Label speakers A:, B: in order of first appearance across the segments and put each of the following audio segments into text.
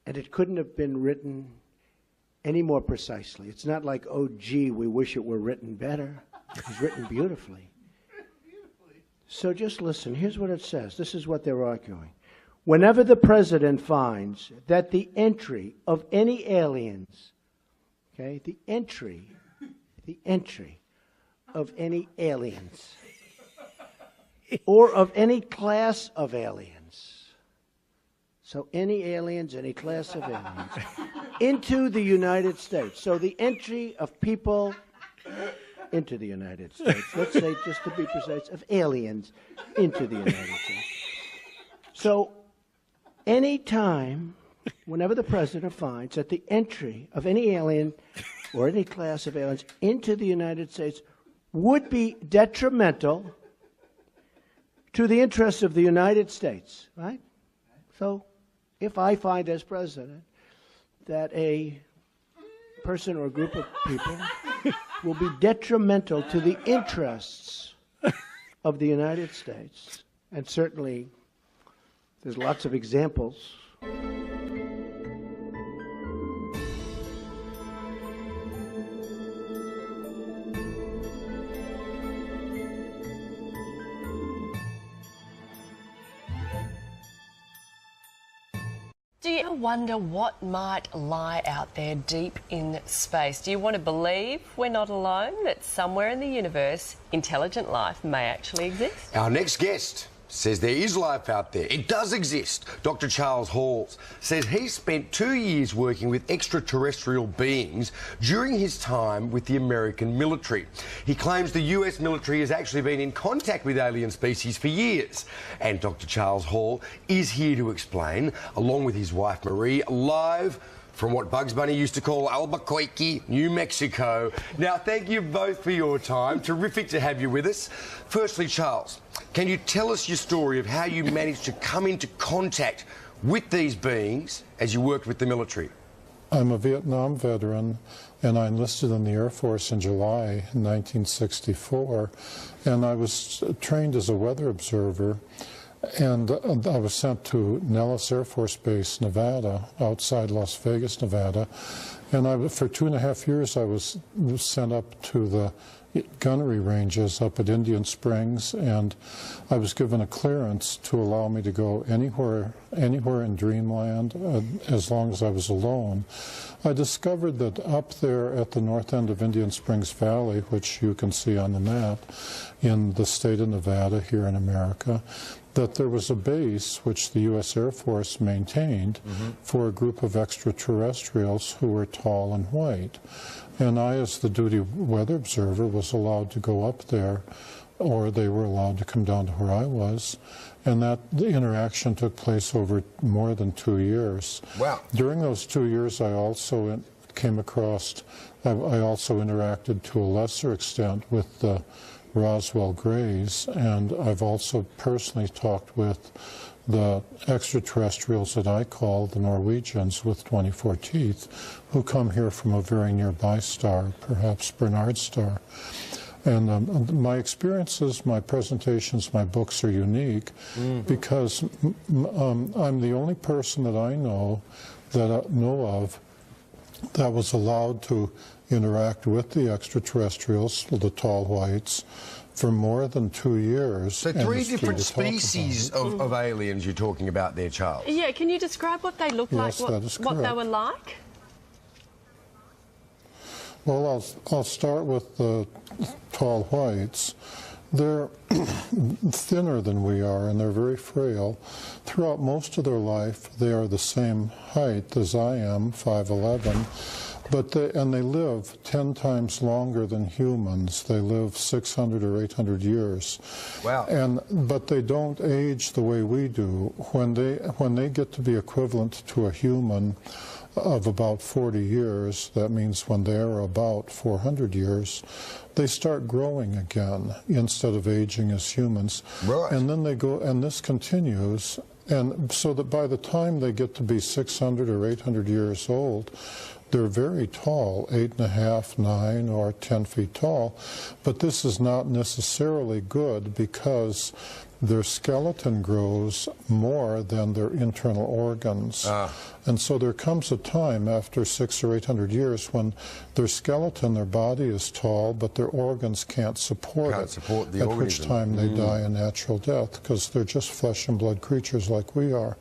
A: And it couldn't have been written any more precisely. It's not like, oh, gee, we wish it were written better. It's written beautifully. So just listen. Here's what it says. This is what they're arguing. Whenever the president finds that the entry of any aliens, okay, the entry of any aliens, or of any class of aliens, so any aliens, any class of aliens, into the United States. So the entry of people into the United States, let's say, just to be precise, of aliens into the United States. So any time, whenever the president finds that the entry of any alien or any class of aliens into the United States would be detrimental to the interests of the United States, right? So if I find as president that a person or a group of people will be detrimental to the interests of the United States, and certainly there's lots of examples.
B: Do you ever wonder what might lie out there deep in space? Do you want to believe we're not alone, that somewhere in the universe, intelligent life may actually exist?
C: Our next guest says there is life out there. It does exist. Dr. Charles Hall says he spent 2 years working with extraterrestrial beings during his time with the American military. He claims the US military has actually been in contact with alien species for years. And Dr. Charles Hall is here to explain, along with his wife Marie, live from what Bugs Bunny used to call Albuquerque, New Mexico. Now, thank you both for your time. Terrific to have you with us. Firstly, Charles, can you tell us your story of how you managed to come into contact with these beings as you worked with the military?
D: I'm a Vietnam veteran, and I enlisted in the Air Force in July 1964, and I was trained as a weather observer. And I was sent to Nellis Air Force Base, Nevada, outside Las Vegas, Nevada. And for 2.5 years, I was sent up to the gunnery ranges up at Indian Springs, and I was given a clearance to allow me to go anywhere in Dreamland, as long as I was alone. I discovered that up there at the north end of Indian Springs Valley, which you can see on the map, in the state of Nevada here in America, that there was a base which the U.S. Air Force maintained for a group of extraterrestrials who were tall and white. And I, as the duty weather observer, was allowed to go up there, or they were allowed to come down to where I was. And the interaction took place over more than 2 years.
C: Wow.
D: During those 2 years, I also came across, I also interacted to a lesser extent with the Roswell Greys, and I've also personally talked with the extraterrestrials that I call the Norwegians with 24 teeth, who come here from a very nearby star, perhaps Bernard star. And my experiences, my presentations, my books are unique because I'm the only person that I know of that was allowed to interact with the extraterrestrials, the tall whites, for more than 2 years.
C: So 3 different species of aliens you're talking about there, Charles?
B: Yeah, can you describe what they look like,
D: that is
B: what they
D: correct.
B: were like?
D: Well, I'll start with the tall whites. They're thinner than we are, and they're very frail. Throughout most of their life, they are the same height as I am, 5'11", but they live 10 times longer than humans. They live 600 or 800 years.
C: Wow.
D: But they don't age the way we do. When they get to be equivalent to a human of about 40 years, that means when they're about 400 years, they start growing again instead of aging as humans.
C: Right.
D: And then they go, and this continues, and so that by the time they get to be 600 or 800 years old, they're very tall, 8.5, 9, or 10 feet tall. But this is not necessarily good because their skeleton grows more than their internal organs. And so there comes a time after 600 or 800 years when their skeleton, their body is tall, but their organs can't support it.
C: Support the
D: at
C: organism.
D: which time they die a natural death, because they're just flesh and blood creatures like we are.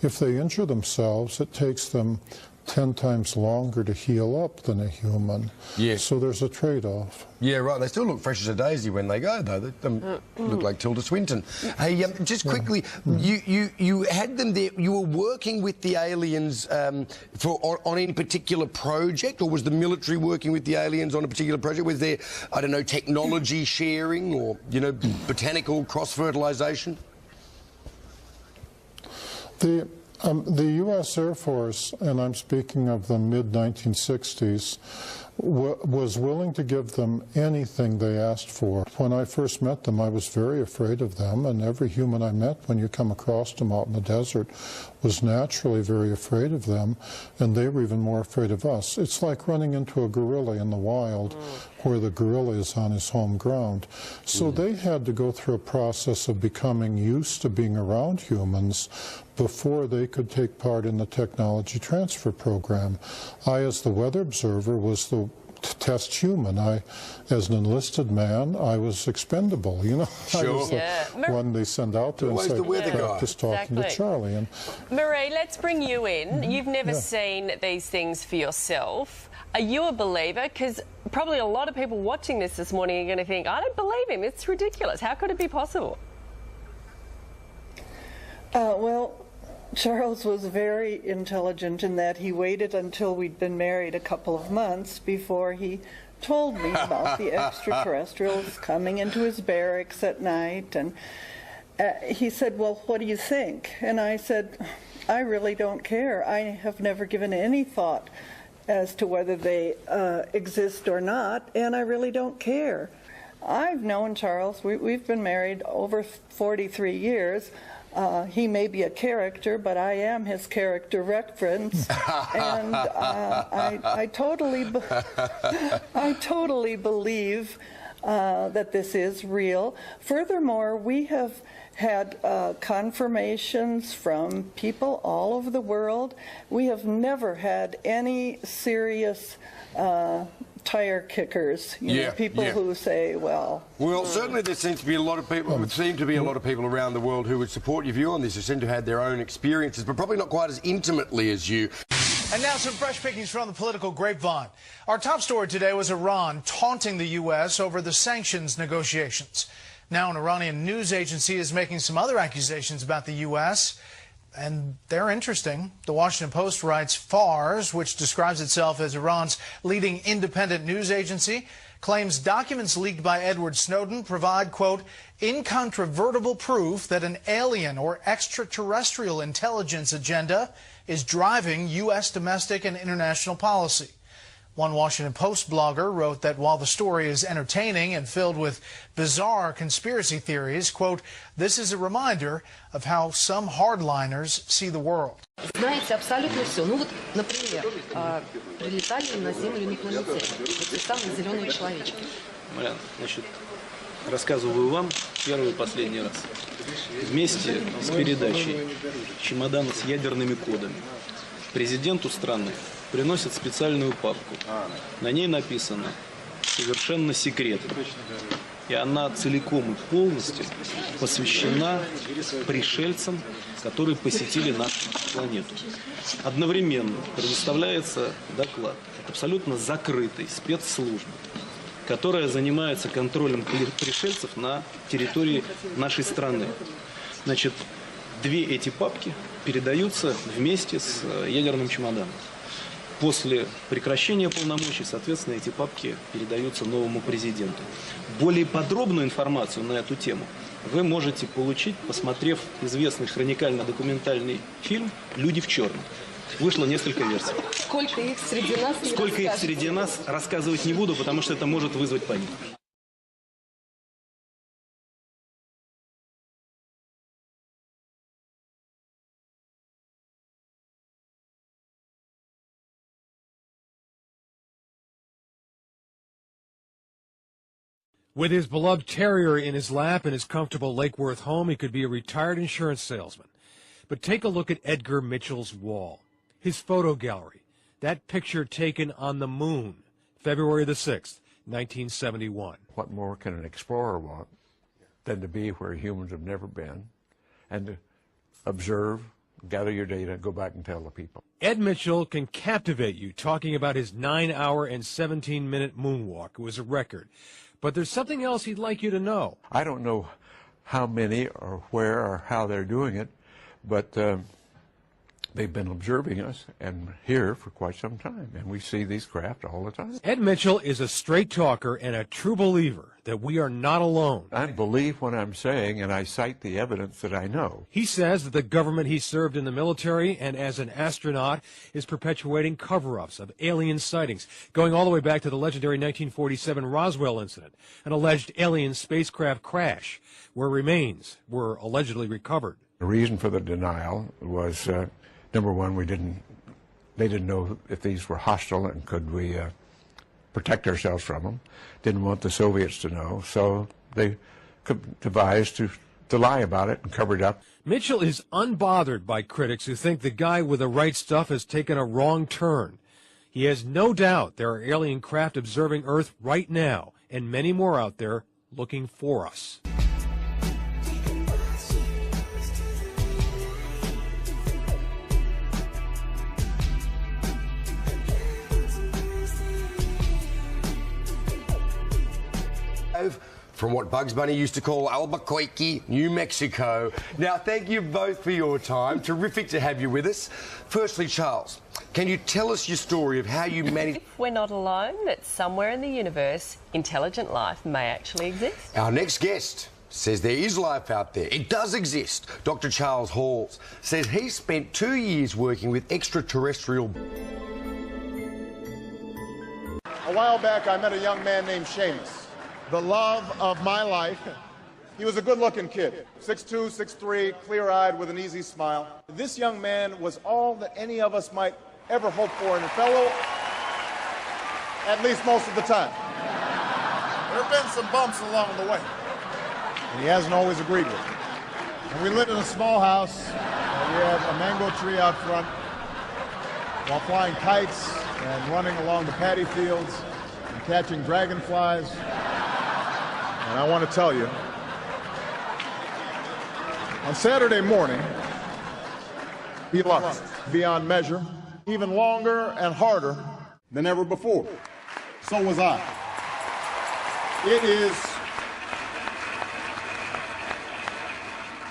D: If they injure themselves, it takes them 10 times longer to heal up than a human.
C: Yeah.
D: So there's a trade-off.
C: Yeah, right. They still look fresh as a daisy when they go, though. They look like Tilda Swinton. Hey, just quickly, you had them there. You were working with the aliens on any particular project, or was the military working with the aliens on a particular project? Was there, I don't know, technology sharing or, you know, botanical cross-fertilisation?
D: The U.S. Air Force, and I'm speaking of the mid-1960s, was willing to give them anything they asked for. When I first met them, I was very afraid of them, and every human I met when you come across them out in the desert was naturally very afraid of them, and they were even more afraid of us. It's like running into a gorilla in the wild where the gorilla is on his home ground. So they had to go through a process of becoming used to being around humans before they could take part in the technology transfer program. I, as the weather observer, was the test human. As an enlisted man, I was expendable. You know, I was the one they send out to and say, practice talking to Charlie. And
B: Marie, let's bring you in. You've never seen these things for yourself. Are you a believer? Because probably a lot of people watching this morning are going to think, I don't believe him. It's ridiculous. How could it be possible?
E: Well, Charles was very intelligent in that he waited until we'd been married a couple of months before he told me about the extraterrestrials coming into his barracks at night. And he said, well, what do you think? And I said, I really don't care. I have never given any thought as to whether they exist or not, and I really don't care. I've known Charles. We've been married over 43 years. He may be a character, but I am his character reference, and I totally believe that this is real. Furthermore, we have had confirmations from people all over the world. We have never had any serious tire kickers, you know, people who say, well...
C: Well, certainly there seems to be a lot of people, around the world who would support your view on this, who seem to have had their own experiences, but probably not quite as intimately as you.
F: And now some fresh pickings from the political grapevine. Our top story today was Iran taunting the U.S. over the sanctions negotiations. Now an Iranian news agency is making some other accusations about the U.S., and they're interesting. The Washington Post writes Fars, which describes itself as Iran's leading independent news agency, claims documents leaked by Edward Snowden provide, quote, incontrovertible proof that an alien or extraterrestrial intelligence agenda is driving U.S. domestic and international policy. One Washington Post blogger wrote that while the story is entertaining and filled with bizarre conspiracy theories, quote, this is a reminder of how some hardliners see the world.
G: Знаете абсолютно все. Ну вот, например, прилетали на Землю инопланетяне. Эти самые зеленые человечки.
H: Марьяна, значит, рассказываю вам первый и последний раз. Вместе с передачей чемодана с ядерными кодами президенту страны приносят специальную папку. На ней написано «Совершенно секретно». И она целиком и полностью посвящена пришельцам, которые посетили нашу планету. Одновременно предоставляется доклад от абсолютно закрытой спецслужбы, которая занимается контролем пришельцев на территории нашей страны. Значит, две эти папки передаются вместе с ядерным чемоданом. После прекращения полномочий, соответственно, эти папки передаются новому президенту. Более подробную информацию на эту тему вы можете получить, посмотрев известный хроникально-документальный фильм «Люди в черном». Вышло несколько версий.
G: Сколько их среди нас?
H: Сколько их среди нас, рассказывать не буду, потому что это может вызвать панику.
I: With his beloved terrier in his lap in his comfortable Lake Worth home, he could be a retired insurance salesman. But take a look at Edgar Mitchell's wall, his photo gallery, that picture taken on the moon, February the 6th, 1971.
J: What more can an explorer want than to be where humans have never been and to observe, gather your data, go back and tell the people.
I: Ed Mitchell can captivate you talking about his 9-hour and 17-minute moonwalk. It was a record. But there's something else he'd like you to know.
J: I don't know how many or where or how they're doing it, but they've been observing us and here for quite some time, and we see these craft all the time.
I: Ed Mitchell is a straight talker and a true believer that we are not alone.
J: I believe what I'm saying, and I cite the evidence that I know.
I: He says that the government he served in the military and as an astronaut is perpetuating cover-ups of alien sightings, going all the way back to the legendary 1947 Roswell incident, an alleged alien spacecraft crash where remains were allegedly recovered.
J: The reason for the denial was, number one, they didn't know if these were hostile and could we protect ourselves from them. Didn't want the Soviets to know, so they devised to lie about it and cover it up.
I: Mitchell is unbothered by critics who think the guy with the right stuff has taken a wrong turn. He has no doubt there are alien craft observing Earth right now, and many more out there looking for us.
C: From what Bugs Bunny used to call Albuquerque, New Mexico. Now, thank you both for your time. Terrific to have you with us. Firstly, Charles, can you tell us your story of how you managed...
B: If we're not alone, that somewhere in the universe, intelligent life may actually exist.
C: Our next guest says there is life out there. It does exist. Dr. Charles Halls says he spent 2 years working with extraterrestrial...
K: A while back, I met a young man named Seamus. The love of my life. He was a good-looking kid, 6'2", 6'3", clear-eyed with an easy smile. This young man was all that any of us might ever hope for in a fellow, at least most of the time. There have been some bumps along the way, and he hasn't always agreed with me. And we lived in a small house. We had a mango tree out front while flying kites and running along the paddy fields and catching dragonflies. And I want to tell you, on Saturday morning, he loved us beyond measure, even longer and harder than ever before. So was I.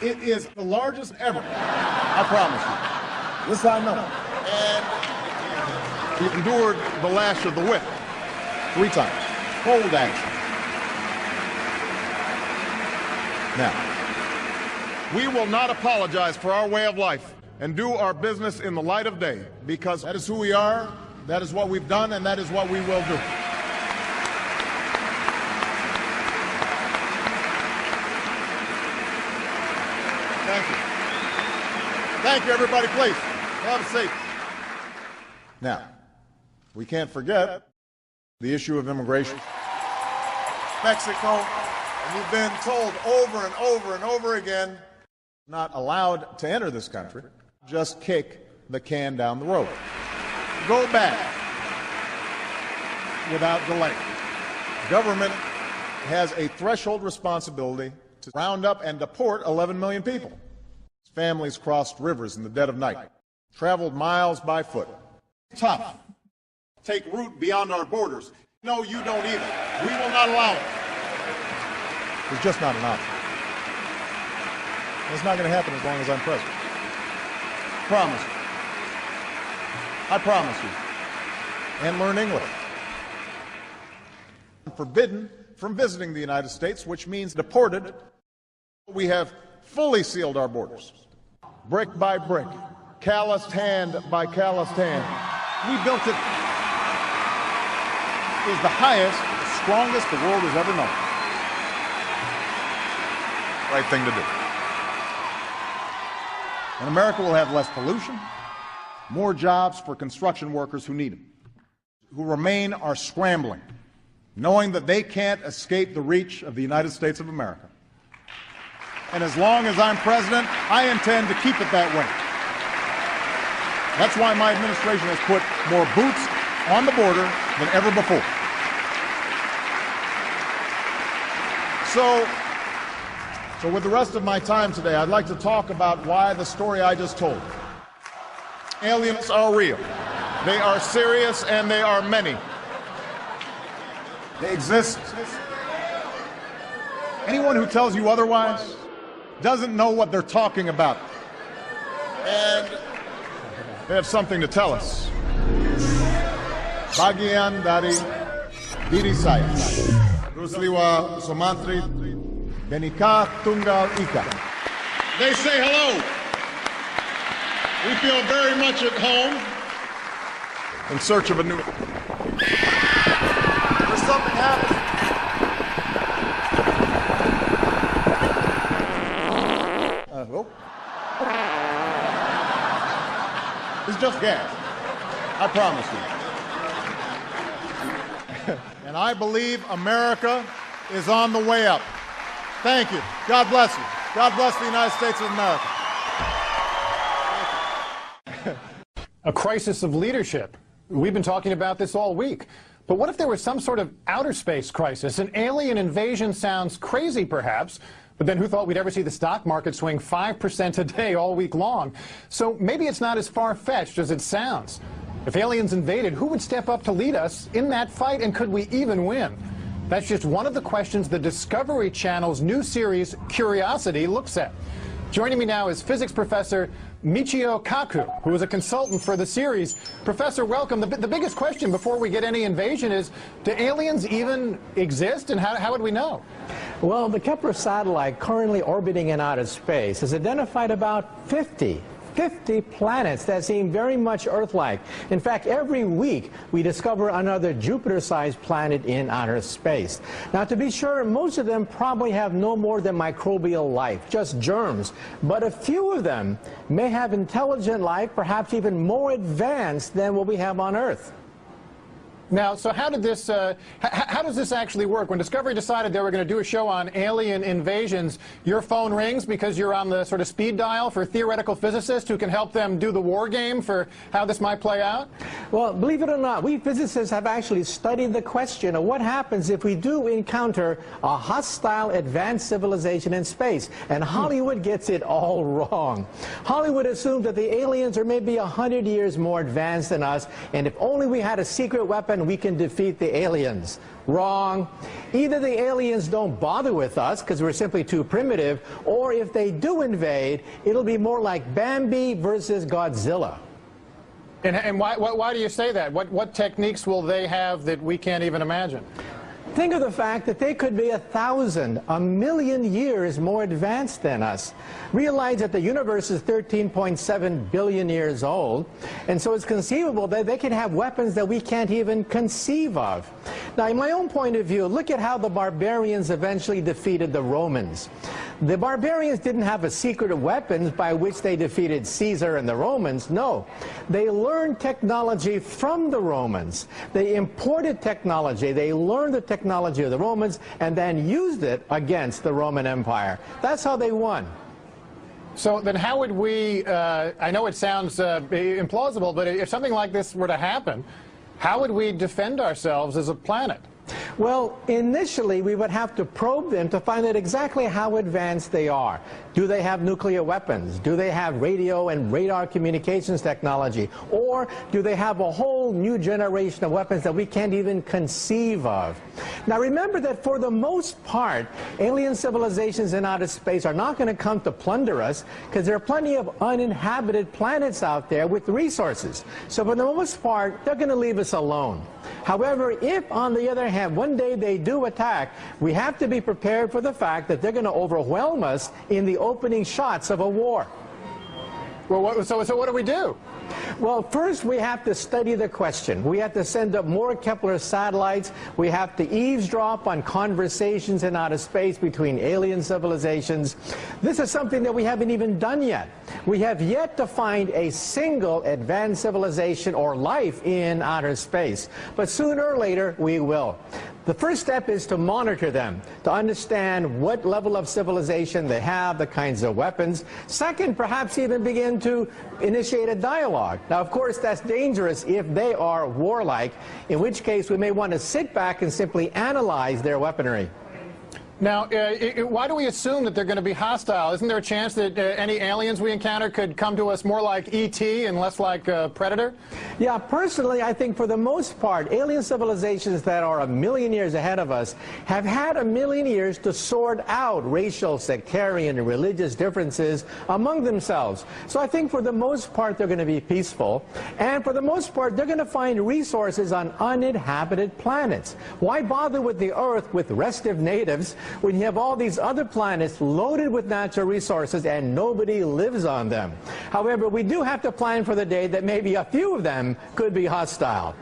K: It is the largest ever, I promise you. This I know. And he endured the lash of the whip 3 times. Cold action. Now, we will not apologize for our way of life and do our business in the light of day, because that is who we are, that is what we've done, and that is what we will do. Thank you. Thank you, everybody, please. Have a seat. Now, we can't forget the issue of immigration. Mexico. And you've been told over and over and over again, not allowed to enter this country, just kick the can down the road. Go back without delay. Government has a threshold responsibility to round up and deport 11 million people. Families crossed rivers in the dead of night, traveled miles by foot. Tough. Take root beyond our borders. No, you don't either. We will not allow it. It's just not an option. It's not going to happen as long as I'm president. Promise you. I promise you. And learn English. Forbidden from visiting the United States, which means deported. We have fully sealed our borders. Brick by brick. Calloused hand by calloused hand. We built it. It is the highest, strongest the world has ever known. Right thing to do. And America will have less pollution, more jobs for construction workers who need them. Who remain are scrambling knowing that they can't escape the reach of the United States of America. And as long as I'm president, I intend to keep it that way. That's why my administration has put more boots on the border than ever before. So with the rest of my time today, I'd like to talk about why the story I just told. Aliens are real. They are serious, and they are many. They exist. Anyone who tells you otherwise doesn't know what they're talking about. And they have something to tell us. Bagian dari diri saya. Rusliwa Somantri Benika Tunggal Ika. They say hello. We feel very much at home. In search of a new... There's something happening. It's just gas. I promise you. And I believe America is on the way up. Thank you. God bless you. God bless the United States of America.
L: A crisis of leadership. We've been talking about this all week. But what if there was some sort of outer space crisis? An alien invasion sounds crazy, perhaps, but then who thought we'd ever see the stock market swing 5% a day all week long? So maybe it's not as far-fetched as it sounds. If aliens invaded, who would step up to lead us in that fight, and could we even win? That's just one of the questions the Discovery Channel's new series, Curiosity, looks at. Joining me now is physics professor Michio Kaku, who is a consultant for the series. Professor, welcome. The biggest question before we get any invasion is, do aliens even exist, and how would we know?
M: Well, the Kepler satellite currently orbiting in outer space has identified about 50 planets that seem very much Earth-like. In fact, every week we discover another Jupiter-sized planet in outer space. Now, to be sure, most of them probably have no more than microbial life, just germs. But a few of them may have intelligent life, perhaps even more advanced than what we have on Earth.
L: Now, so how does this actually work? When Discovery decided they were going to do a show on alien invasions, your phone rings because you're on the sort of speed dial for theoretical physicists who can help them do the war game for how this might play out?
M: Well, believe it or not, we physicists have actually studied the question of what happens if we do encounter a hostile advanced civilization in space. And Hollywood gets it all wrong. Hollywood assumes that the aliens are maybe 100 years more advanced than us, and if only we had a secret weapon, we can defeat the aliens. Wrong. Either the aliens don't bother with us because we're simply too primitive, or if they do invade, it'll be more like Bambi versus Godzilla.
L: And why do you say that? What techniques will they have that we can't even imagine?
M: Think of the fact that they could be 1,000, 1,000,000 years more advanced than us. Realize that the universe is 13.7 billion years old, and so it's conceivable that they can have weapons that we can't even conceive of. Now, in my own point of view, look at how the barbarians eventually defeated the Romans. The barbarians didn't have a secret of weapons by which they defeated Caesar and the Romans. No, they learned technology from the Romans. They imported technology. They learned the technology of the Romans and then used it against the Roman Empire. That's how they won.
L: So then how would we, I know it sounds implausible, but if something like this were to happen, how would we defend ourselves as a planet?
M: Well, initially, we would have to probe them to find out exactly how advanced they are. Do they have nuclear weapons? Do they have radio and radar communications technology? Or do they have a whole new generation of weapons that we can't even conceive of? Now, remember that for the most part, alien civilizations in outer space are not going to come to plunder us because there are plenty of uninhabited planets out there with resources. So for the most part, they're going to leave us alone. However, if, on the other hand, one day they do attack, we have to be prepared for the fact that they're going to overwhelm us in the opening shots of a war.
L: Well, so what do we do?
M: Well, first we have to study the question. We have to send up more Kepler satellites. We have to eavesdrop on conversations in outer space between alien civilizations. This is something that we haven't even done yet. We have yet to find a single advanced civilization or life in outer space, but sooner or later we will. The first step is to monitor them, to understand what level of civilization they have, the kinds of weapons. Second, perhaps even begin to initiate a dialogue. Now, of course, that's dangerous if they are warlike, in which case we may want to sit back and simply analyze their weaponry.
L: Now, why do we assume that they're going to be hostile? Isn't there a chance that any aliens we encounter could come to us more like E.T. and less like Predator?
M: Yeah, personally, I think for the most part, alien civilizations that are 1 million years ahead of us have had 1 million years to sort out racial, sectarian, and religious differences among themselves. So I think for the most part, they're going to be peaceful. And for the most part, they're going to find resources on uninhabited planets. Why bother with the Earth with restive natives when you have all these other planets loaded with natural resources and nobody lives on them? However, we do have to plan for the day that maybe a few of them could be hostile.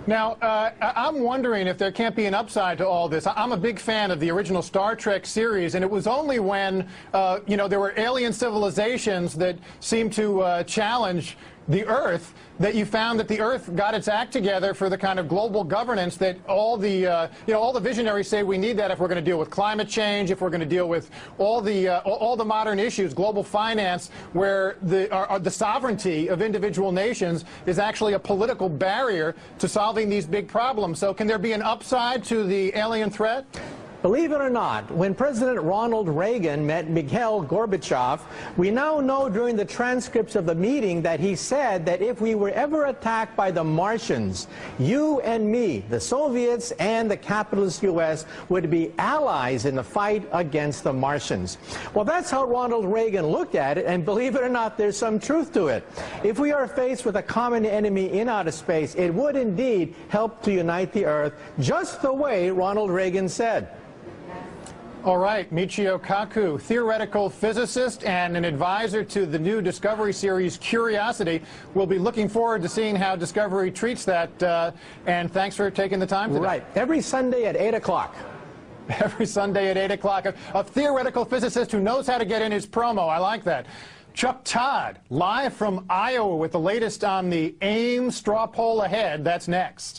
L: Now, I'm wondering if there can't be an upside to all this. I'm a big fan of the original Star Trek series, and it was only when, you know, there were alien civilizations that seemed to challenge the Earth that you found that the Earth got its act together for the kind of global governance that all the, you know, all the visionaries say we need that if we're going to deal with climate change, if we're going to deal with all the modern issues, global finance, where the sovereignty of individual nations is actually a political barrier to solving these big problems. So can there be an upside to the alien threat?
M: Believe it or not, when President Ronald Reagan met Mikhail Gorbachev, we now know during the transcripts of the meeting that he said that if we were ever attacked by the Martians, you and me, the Soviets and the capitalist U.S., would be allies in the fight against the Martians. Well, that's how Ronald Reagan looked at it, and believe it or not, there's some truth to it. If we are faced with a common enemy in outer space, it would indeed help to unite the Earth, just the way Ronald Reagan said.
L: All right, Michio Kaku, theoretical physicist and an advisor to the new Discovery series Curiosity. We'll be looking forward to seeing how Discovery treats that, and thanks for taking the time today.
M: Right, every Sunday at 8 o'clock.
L: Every Sunday at 8 o'clock. A theoretical physicist who knows how to get in his promo. I like that. Chuck Todd, live from Iowa with the latest on the AIM straw poll ahead. That's next.